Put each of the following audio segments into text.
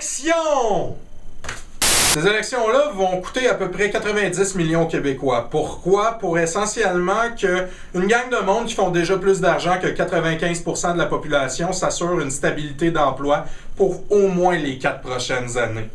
élections! Ces élections-là vont coûter à peu près 90 millions Québécois. Pourquoi? Pour essentiellement qu'une gang de monde qui font déjà plus d'argent que 95% de la population s'assure une stabilité d'emploi pour au moins les 4 prochaines années.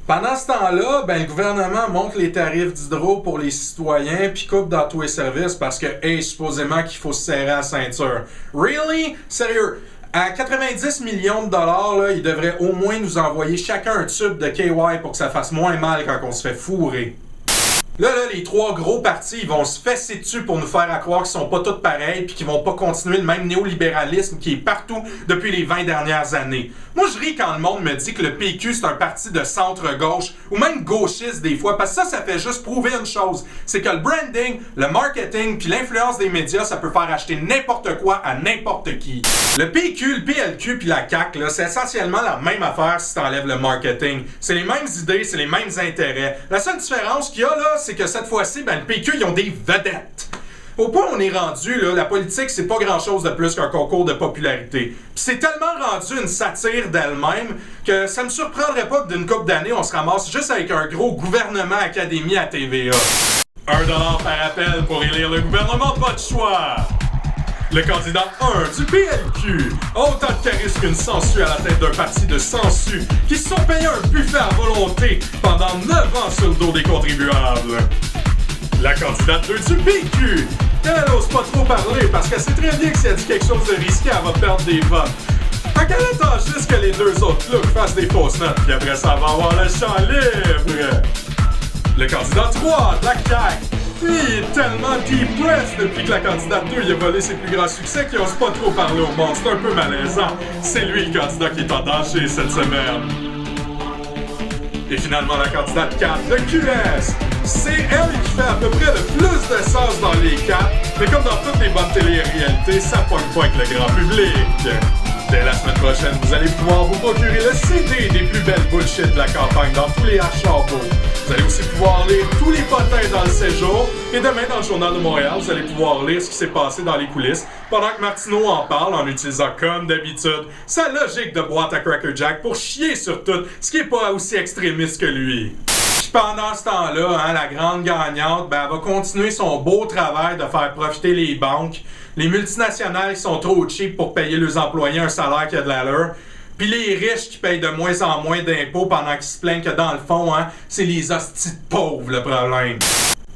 Pendant ce temps-là, le gouvernement monte les tarifs d'hydro pour les citoyens puis coupe dans tous les services parce que, supposément qu'il faut se serrer la ceinture. Really? Sérieux? À 90 millions de dollars, là, ils devraient au moins nous envoyer chacun un tube de KY pour que ça fasse moins mal quand on se fait fourrer. Là, les 3 gros partis, ils vont se fesser dessus pour nous faire croire qu'ils sont pas tous pareils puis qu'ils vont pas continuer le même néolibéralisme qui est partout depuis les 20 dernières années. Moi, je ris quand le monde me dit que le PQ, c'est un parti de centre-gauche ou même gauchiste des fois, parce que ça fait juste prouver une chose, c'est que le branding, le marketing puis l'influence des médias, ça peut faire acheter n'importe quoi à n'importe qui. Le PQ, le PLQ puis la CAQ, là, c'est essentiellement la même affaire si t'enlèves le marketing. C'est les mêmes idées, c'est les mêmes intérêts. La seule différence qu'il y a là, c'est que cette fois-ci, le PQ, ils ont des vedettes. Au point où on est rendu, là, la politique, c'est pas grand-chose de plus qu'un concours de popularité. Puis c'est tellement rendu une satire d'elle-même que ça me surprendrait pas que d'une couple d'années, on se ramasse juste avec un gros gouvernement académie à TVA. 1$ par appel pour élire le gouvernement, pas de choix! Le candidat 1 du PLQ a autant de charisme qu'une sangsue à la tête d'un parti de sangsues qui se sont payés un buffet à volonté pendant 9 ans sur le dos des contribuables. La candidate 2 du PQ, elle n'ose pas trop parler parce qu'elle sait très bien que si elle dit quelque chose de risqué, elle va perdre des votes. Fait qu'elle attend juste que les 2 autres looks fassent des fausses notes, puis après ça, elle va avoir le champ libre. Le candidat 3 de la CAQ, lui, il est tellement depressed depuis que la candidate 2 il a volé ses plus grands succès qu'il n'ose pas trop parler au monde. C'est un peu malaisant. C'est lui le candidat qui est en danger cette semaine. Et finalement, la candidate 4 de QS. C'est elle qui fait à peu près le plus de sens dans les 4, mais comme dans toutes les bonnes télé-réalités, ça pogne pas avec le grand public. Dès la semaine prochaine, vous allez pouvoir vous procurer le CD des plus belles bullshit de la campagne dans tous les Archambault. Vous allez aussi pouvoir lire tous les potins dans le séjour. Et demain, dans le Journal de Montréal, vous allez pouvoir lire ce qui s'est passé dans les coulisses pendant que Martineau en parle en utilisant, comme d'habitude, sa logique de boîte à Cracker Jack pour chier sur tout ce qui est pas aussi extrémiste que lui. Puis pendant ce temps-là, la grande gagnante, elle va continuer son beau travail de faire profiter les banques, les multinationales qui sont trop cheap pour payer leurs employés un salaire qui a de l'allure, puis les riches qui payent de moins en moins d'impôts pendant qu'ils se plaignent que dans le fond, c'est les hosties de pauvres le problème.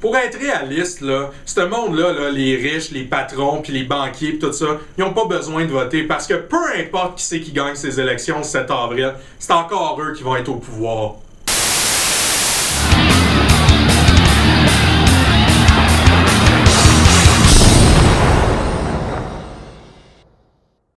Pour être réaliste, là, ce monde-là, les riches, les patrons, puis les banquiers, pis tout ça, ils n'ont pas besoin de voter parce que peu importe qui c'est qui gagne ces élections le 7 avril, c'est encore eux qui vont être au pouvoir.